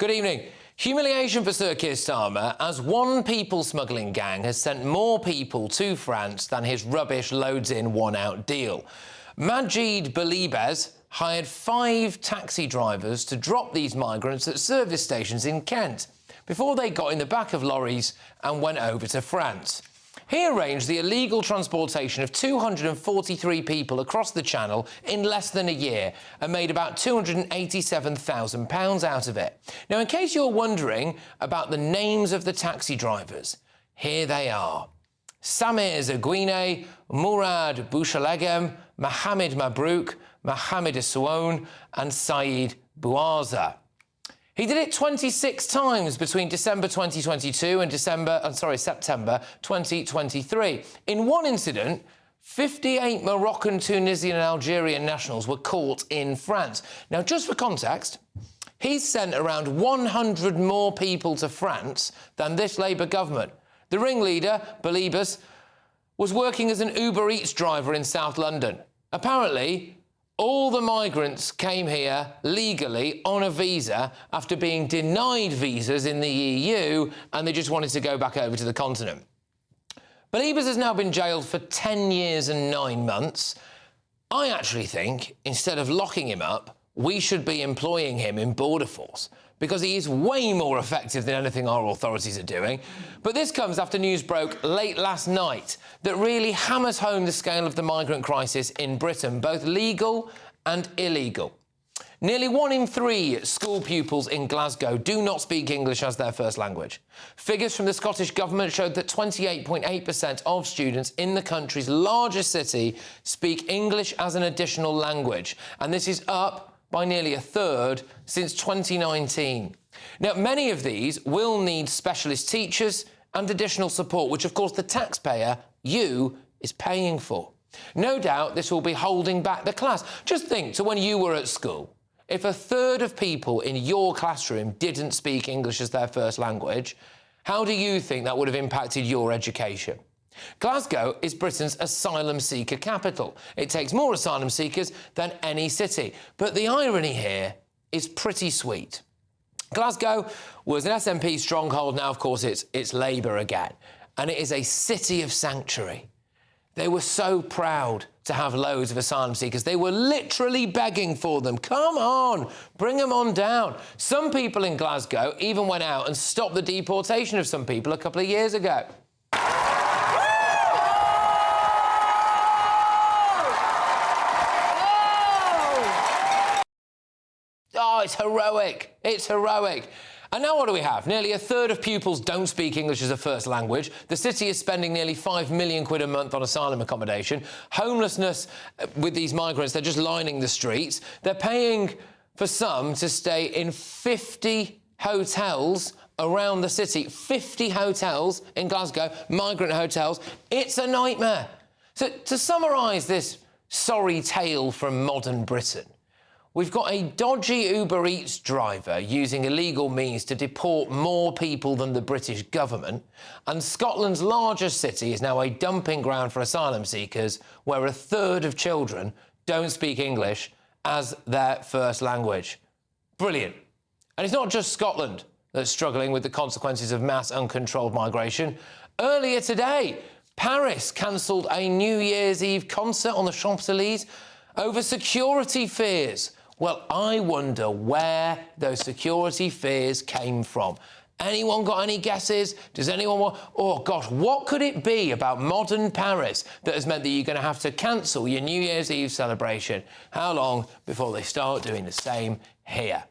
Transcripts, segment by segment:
Good evening. Humiliation for Sir Keir Starmer as one people smuggling gang has sent more people to France than his rubbish loads-in, one-out deal. Majid Belibez hired 5 taxi drivers to drop these migrants at service stations in Kent before they got in the back of lorries and went over to France. He arranged the illegal transportation of 243 people across the Channel in less than a year and made about £287,000 out of it. Now, in case you're wondering about the names of the taxi drivers, here they are. Samir Zaguine, Murad Bouchalegem, Mohamed Mabrouk, Mohamed Assoun and Saeed Bouaza. He did it 26 times between December 2022 and September 2023. In one incident, 58 Moroccan, Tunisian and Algerian nationals were caught in France. Now, just for context, he's sent around 100 more people to France than this Labour government. The ringleader, Belibez, was working as an Uber Eats driver in South London. Apparently, all the migrants came here legally on a visa after being denied visas in the EU, and they just wanted to go back over to the continent. Belibez has now been jailed for 10 years and 9 months. I actually think, instead of locking him up, we should be employing him in Border Force, because he is way more effective than anything our authorities are doing. But this comes after news broke late last night that really hammers home the scale of the migrant crisis in Britain, both legal and illegal. Nearly 1 in 3 school pupils in Glasgow do not speak English as their first language. Figures from the Scottish Government showed that 28.8% of students in the country's largest city speak English as an additional language, and this is up by nearly a third since 2019. Now, many of these will need specialist teachers and additional support, which, of course, the taxpayer, you, is paying for. No doubt this will be holding back the class. Just think to when you were at school. If a third of people in your classroom didn't speak English as their first language, how do you think that would have impacted your education? Glasgow is Britain's asylum seeker capital. It takes more asylum seekers than any city. But the irony here is pretty sweet. Glasgow was an SNP stronghold. Now, of course, it's Labour again. And it is a city of sanctuary. They were so proud to have loads of asylum seekers. They were literally begging for them. Come on, bring them on down. Some people in Glasgow even went out and stopped the deportation of some people a couple of years ago. Oh, it's heroic. It's heroic. And now what do we have? Nearly a third of pupils don't speak English as a first language. The city is spending nearly £5 million a month on asylum accommodation. Homelessness with these migrants, they're just lining the streets. They're paying for some to stay in 50 hotels around the city. 50 hotels in Glasgow, migrant hotels. It's a nightmare. So to summarise this sorry tale from modern Britain, we've got a dodgy Uber Eats driver using illegal means to deport more people than the British government, and Scotland's largest city is now a dumping ground for asylum seekers, where a third of children don't speak English as their first language. Brilliant. And it's not just Scotland that's struggling with the consequences of mass uncontrolled migration. Earlier today, Paris cancelled a New Year's Eve concert on the Champs-Elysees over security fears. Well, I wonder where those security fears came from. Anyone got any guesses? Does anyone want... Oh, gosh, what could it be about modern Paris that has meant that you're going to have to cancel your New Year's Eve celebration? How long before they start doing the same here?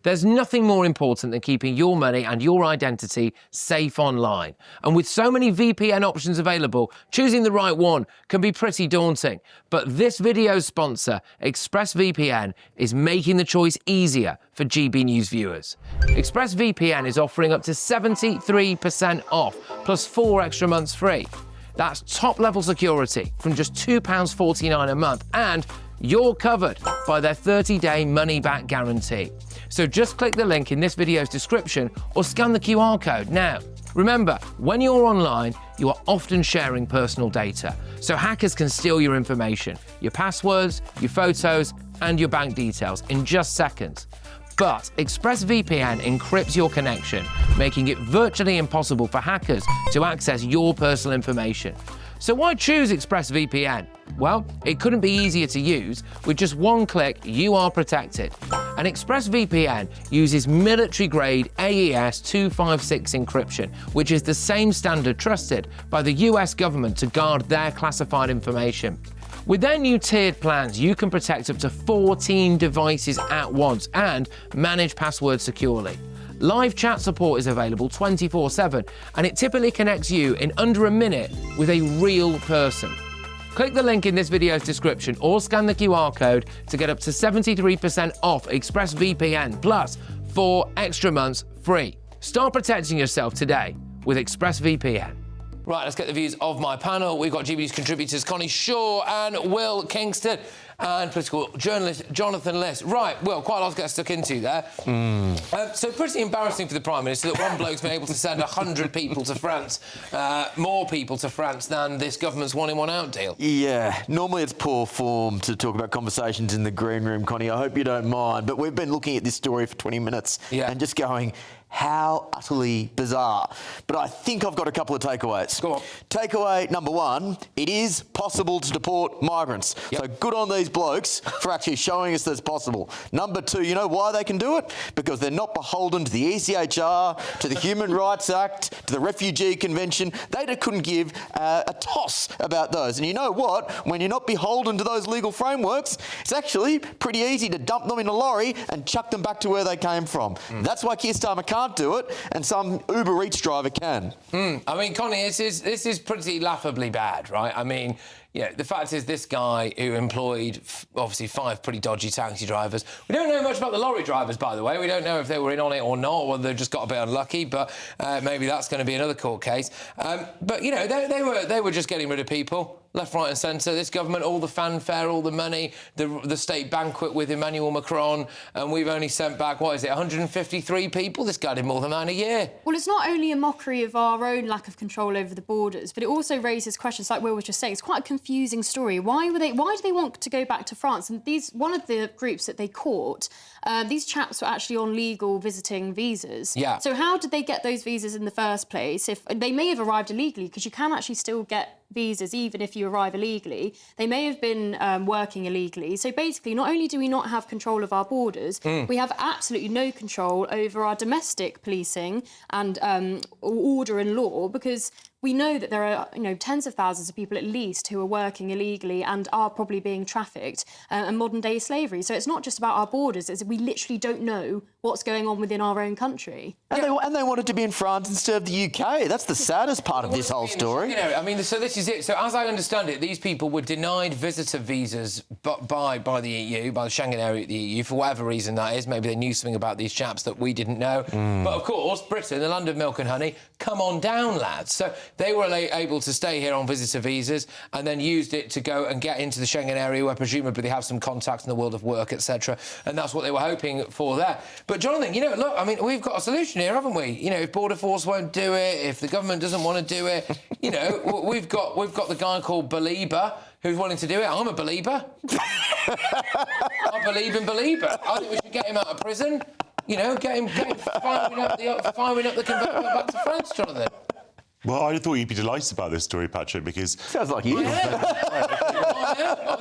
There's nothing more important than keeping your money and your identity safe online. And with so many VPN options available, choosing the right one can be pretty daunting. But this video's sponsor, ExpressVPN, is making the choice easier for GB News viewers. ExpressVPN is offering up to 73% off, plus 4 extra months free. That's top-level security from just £2.49 a month, and you're covered by their 30-day money-back guarantee. So just click the link in this video's description or scan the QR code now. Remember, when you're online, you are often sharing personal data, so hackers can steal your information, your passwords, your photos, and your bank details in just seconds. But ExpressVPN encrypts your connection, making it virtually impossible for hackers to access your personal information. So why choose ExpressVPN? Well, it couldn't be easier to use. With just one click, you are protected. And ExpressVPN uses military-grade AES 256 encryption, which is the same standard trusted by the US government to guard their classified information. With their new tiered plans, you can protect up to 14 devices at once and manage passwords securely. Live chat support is available 24/7, and it typically connects you in under a minute with a real person. Click the link in this video's description or scan the QR code to get up to 73% off ExpressVPN plus 4 extra months free. Start protecting yourself today with ExpressVPN. Right, let's get the views of my panel. We've got GB's contributors Connie Shaw and Will Kingston and political journalist Jonathan Liss. Right, Will, quite a lot to get stuck into there. So pretty embarrassing for the Prime Minister that one bloke's been able to send 100 people to France, more people to France than this government's one-in, one-out deal. Yeah, normally it's poor form to talk about conversations in the green room, Connie. I hope you don't mind, but we've been looking at this story for 20 minutes and just going, how utterly bizarre. But I think I've got a couple of takeaways. Go on. Takeaway number one, it is possible to deport migrants. So good on these blokes for actually showing us that's possible. Number two, you know why they can do it? Because they're not beholden to the ECHR, to the Human Rights Act, to the Refugee Convention. They couldn't give a toss about those. And you know what? When you're not beholden to those legal frameworks, it's actually pretty easy to dump them in a lorry and chuck them back to where they came from. That's why Keir Starmer can't do it, and some Uber Eats driver can. I mean, Connie, this is pretty laughably bad, right? I mean, you know, the fact is this guy who employed, obviously, 5 pretty dodgy taxi drivers. We don't know much about the lorry drivers, by the way. We don't know if they were in on it or not, or whether they just got a bit unlucky, but maybe that's going to be another court case. But, you know, they were just getting rid of people. Left, right and centre. This government, all the fanfare, all the money, the state banquet with Emmanuel Macron, and we've only sent back, what is it, 153 people? This guy did more than that in a year. Well, it's not only a mockery of our own lack of control over the borders, but it also raises questions, like Will was just saying. It's quite a confusing story. Why do they want to go back to France? And one of the groups that they caught, these chaps were actually on legal visiting visas. Yeah. So how did they get those visas in the first place? If they may have arrived illegally, because you can actually still get visas even if you arrive illegally. They may have been working illegally. So basically, not only do we not have control of our borders, we have absolutely no control over our domestic policing and order and law, because we know that there are, you know, tens of thousands of people at least who are working illegally and are probably being trafficked and modern-day slavery. So it's not just about our borders, it's we literally don't know what's going on within our own country. And they wanted to be in France instead of the UK. That's the saddest part of this whole story. You know, I mean, so this is it. So as I understand it, these people were denied visitor visas by the EU, by the Schengen area at the EU, for whatever reason that is. Maybe they knew something about these chaps that we didn't know. But of course, Britain, the land of milk and honey, come on down, lads. So they were able to stay here on visitor visas and then used it to go and get into the Schengen area where presumably they have some contacts in the world of work, etc. And that's what they were hoping for there. But Jonathan, you know, look, I mean, we've got a solution here, haven't we? You know, if Border Force won't do it, if the government doesn't want to do it, you know, we've got the guy called Belieber who's willing to do it. I'm a believer. I believe in Belieber. I think we should get him out of prison. You know, get him firing up the convertible back to France, Jonathan. Well, I thought you'd be delighted about this story, Patrick, because... Sounds like you. I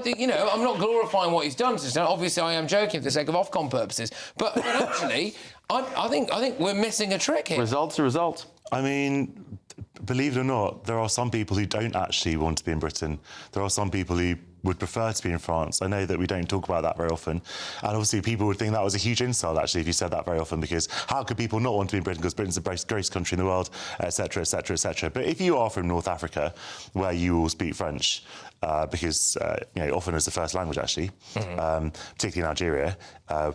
think, you know, I'm not glorifying what he's done. Obviously, I am joking for the sake of Ofcom purposes. But actually, I think we're missing a trick here. Results are results. I mean, believe it or not, there are some people who don't actually want to be in Britain. There are some people who would prefer to be in France. I know that we don't talk about that very often. And obviously people would think that was a huge insult, actually, if you said that very often, because how could people not want to be in Britain, because Britain's the greatest country in the world, etc., etc., etc. But if you are from North Africa, where you will speak French, because, you know, often as the first language, actually, particularly in Algeria,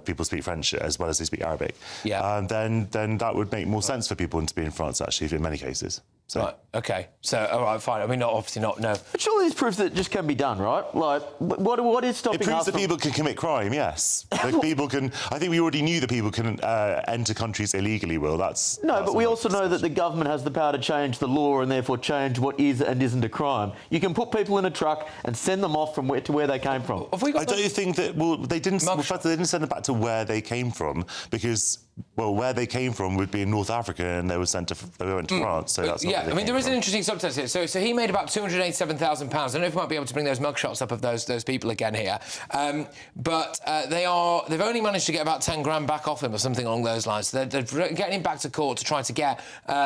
people speak French as well as they speak Arabic, then that would make more sense for people to be in France, actually, in many cases. So. Right, OK. So, all right, fine. I mean, obviously not, no. But surely there's proof that it just can be done, right? Like, what is stopping It proves us that from... people can commit crime, yes. Like people can... I think we already knew that people can enter countries illegally, Will. That's but we also know that the discussion. government has the power to change the law and therefore change what is and isn't a crime. You can put people in a truck and send them off from where to where they came from. Have we got I don't think that... Well, they didn't... Mug Well, first, they didn't send them back to where they came from because... Well, where they came from would be in North Africa, and they were sent to they went to France. So that's not yeah. where they I mean, came there is from. an interesting subtext here. So he made about £287,000. I don't know if we might be able to bring those mugshots up of those people again here, but they've only managed to get about 10 grand back off him or something along those lines. So they're getting him back to court to try to get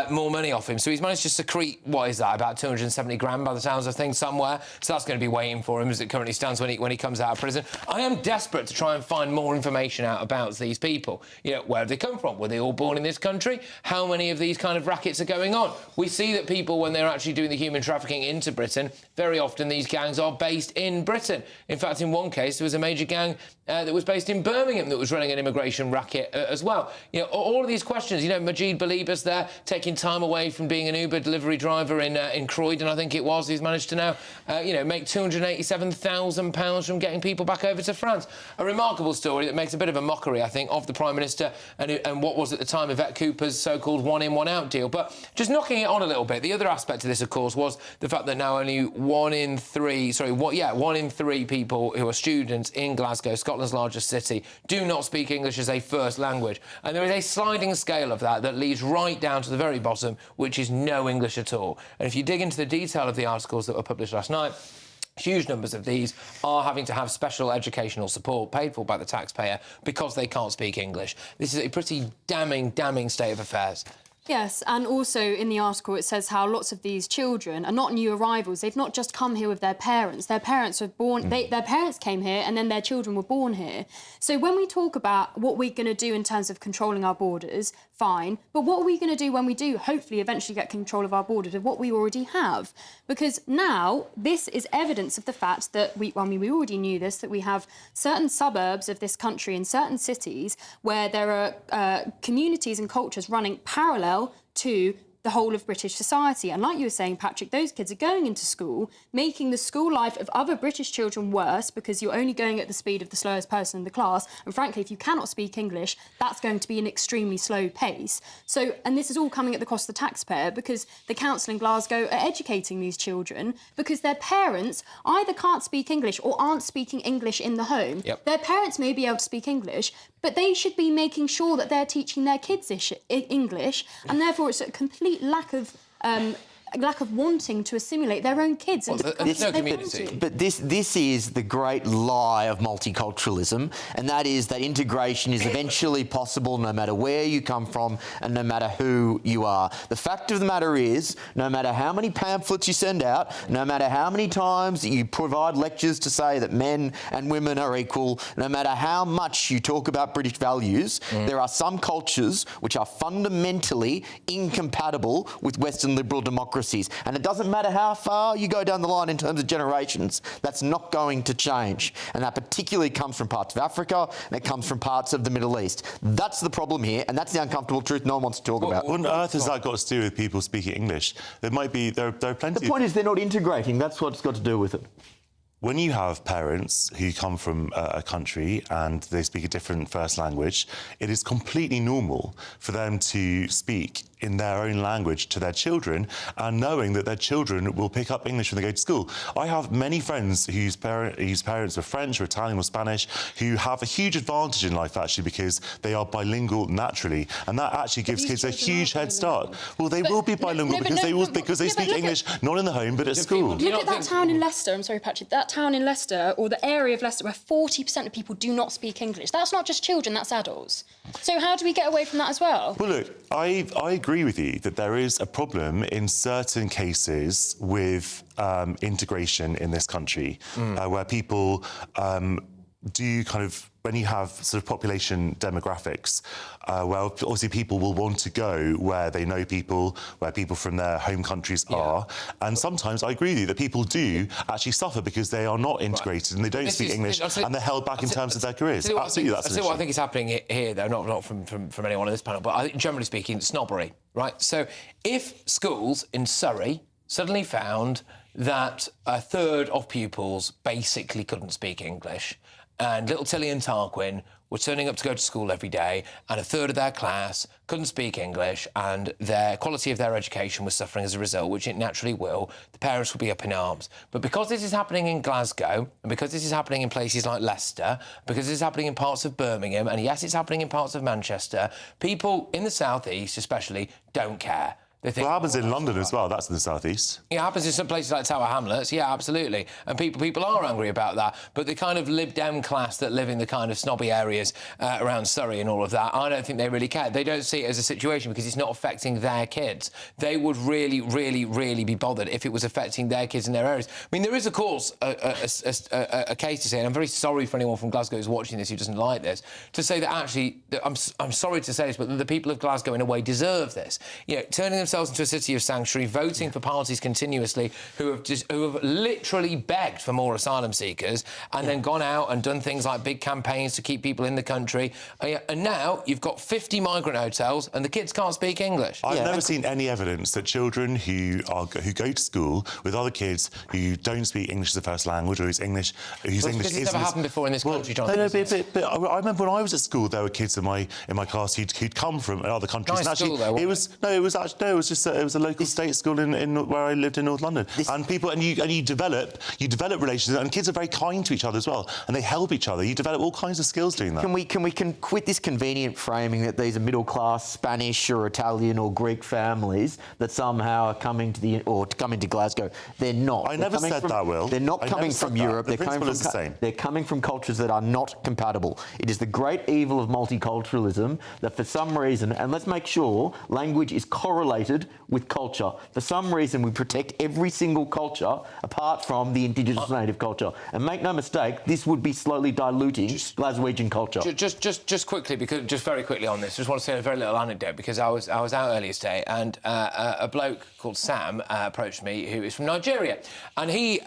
more money off him. So he's managed to secrete, what is that, about 270 grand by the sounds of things somewhere. So that's going to be waiting for him as it currently stands when he comes out of prison. I am desperate to try and find more information out about these people. You know, where have they come from? Were they all born in this country? How many of these kind of rackets are going on? We see that people, when they're actually doing the human trafficking into Britain, very often these gangs are based in Britain. In fact, in one case, there was a major gang that was based in Birmingham that was running an immigration racket as well. You know, all of these questions, you know, Majid Balibas there, taking time away from being an Uber delivery driver in Croydon, I think it was. He's managed to now, make £287,000 from getting people back over to France. A remarkable story that makes a bit of a mockery, I think, of the Prime Minister and what was at the time Yvette Cooper's so-called one-in, one-out deal. But just knocking it on a little bit, the other aspect of this, of course, was the fact that now only one in three people who are students in Glasgow, Scotland's largest city, do not speak English as a first language. And there is a sliding scale of that leads right down to the very bottom, which is no English at all. And if you dig into the detail of the articles that were published last night, huge numbers of these are having to have special educational support paid for by the taxpayer because they can't speak English. This is a pretty damning state of affairs. Yes, and also in the article it says how lots of these children are not new arrivals. They've not just come here with their parents. Their parents were born. Their parents came here, and then their children were born here. So when we talk about what we're going to do in terms of controlling our borders, fine. But what are we going to do when we do hopefully eventually get control of our borders with what we already have? Because now this is evidence of the fact that we already knew this, that we have certain suburbs of this country in certain cities where there are communities and cultures running parallel to the whole of British society. And like you were saying, Patrick, those kids are going into school, making the school life of other British children worse because you're only going at the speed of the slowest person in the class. And frankly, if you cannot speak English, that's going to be an extremely slow pace. So, and this is all coming at the cost of the taxpayer because the council in Glasgow are educating these children because their parents either can't speak English or aren't speaking English in the home. Yep. Their parents may be able to speak English, but they should be making sure that they're teaching their kids English, and therefore it's a complete lack of wanting to assimilate their own kids into the country there's no they community. belong to. But this is the great lie of multiculturalism, and that is that integration is eventually possible no matter where you come from and no matter who you are. The fact of the matter is, no matter how many pamphlets you send out, no matter how many times you provide lectures to say that men and women are equal, no matter how much you talk about British values, there are some cultures which are fundamentally incompatible with Western liberal democracies. And it doesn't matter how far you go down the line in terms of generations, that's not going to change. And that particularly comes from parts of Africa and it comes from parts of the Middle East. That's the problem here, and that's the uncomfortable truth no one wants to talk about. What on earth has that got to do with people speaking English? There are plenty. The point is they're not integrating. That's what it's got to do with it. When you have parents who come from a country and they speak a different first language, it is completely normal for them to speak in their own language to their children and knowing that their children will pick up English when they go to school. I have many friends whose parents are French or Italian or Spanish who have a huge advantage in life actually because they are bilingual naturally, and that actually gives kids a huge head start. Well, they will be bilingual because they speak English not in the home but at school. Look at that town in Leicester, I'm sorry, Patrick, that town in Leicester, or the area of Leicester where 40% of people do not speak English. That's not just children, that's adults. So how do we get away from that as well? Well, look, I agree with you that there is a problem in certain cases with integration in this country, where people do kind of, when you have sort of population demographics, well, obviously people will want to go where they know people, where people from their home countries are. And sometimes I agree with you that people do actually suffer because they are not integrated and they don't speak English and they're held back in terms of their careers. Absolutely, that's an issue. What I think is happening here, though, not from anyone on this panel, but I think generally speaking, snobbery, right? So if schools in Surrey suddenly found that a third of pupils basically couldn't speak English. And little Tilly and Tarquin were turning up to go to school every day, and a third of their class couldn't speak English, and their quality of their education was suffering as a result, which it naturally will. The parents will be up in arms. But because this is happening in Glasgow, and because this is happening in places like Leicester, because this is happening in parts of Birmingham, and yes, it's happening in parts of Manchester, people in the South East especially don't care. They think, Well, it happens in London as well. That's in the southeast. It happens in some places like Tower Hamlets, yeah, absolutely. And people are angry about that. But the kind of Lib Dem class that live in the kind of snobby areas around Surrey and all of that, I don't think they really care. They don't see it as a situation because it's not affecting their kids. They would really, really, really be bothered if it was affecting their kids in their areas. I mean, there is, of course, a case to say, and I'm very sorry for anyone from Glasgow who's watching this who doesn't like this, to say that actually, I'm sorry to say this, but the people of Glasgow, in a way, deserve this. You know, turning themselves into a city of sanctuary, voting for parties continuously who have literally begged for more asylum seekers and then gone out and done things like big campaigns to keep people in the country. And now you've got 50 migrant hotels and the kids can't speak English. I've never seen any evidence that children who go to school with other kids who don't speak English as a first language or whose English Because it's never happened before in this country, Jonathan. No, but I remember when I was at school, there were kids in my class who'd come from other countries. Nice and actually, school, though, it was a local state school in where I lived in North London. You develop relations, and kids are very kind to each other as well, and they help each other. You develop all kinds of skills doing that. Can we quit this convenient framing that these are middle class Spanish or Italian or Greek families that somehow are coming to Glasgow? They're not. I never said that, Will. They're not coming from Europe. The principle is the same. They're coming from cultures that are not compatible. It is the great evil of multiculturalism that for some reason, and let's make sure language is correlated with culture. For some reason, we protect every single culture apart from the indigenous native culture. And make no mistake, this would be slowly diluting Glaswegian culture. Just quickly, because just very quickly on this, just want to say a very little anecdote because I was out earlier today and a bloke called Sam approached me who is from Nigeria, and he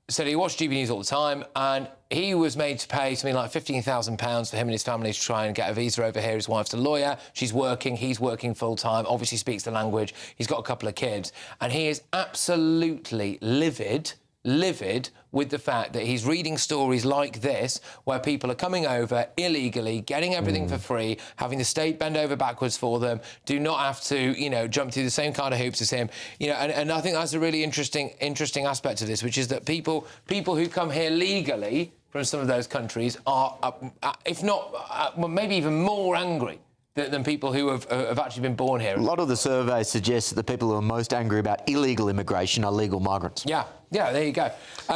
said he watched GB News all the time, and he was made to pay something like £15,000 for him and his family to try and get a visa over here. His wife's a lawyer. She's working. He's working full-time. Obviously speaks the language. He's got a couple of kids. And he is absolutely livid with the fact that he's reading stories like this where people are coming over illegally, getting everything for free, having the state bend over backwards for them, do not have to, jump through the same kind of hoops as him. And I think that's a really interesting aspect of this, which is that people who come here legally from some of those countries are, if not, maybe even more angry than people who have actually been born here. A lot of the surveys suggest that the people who are most angry about illegal immigration are legal migrants. Yeah, there you go.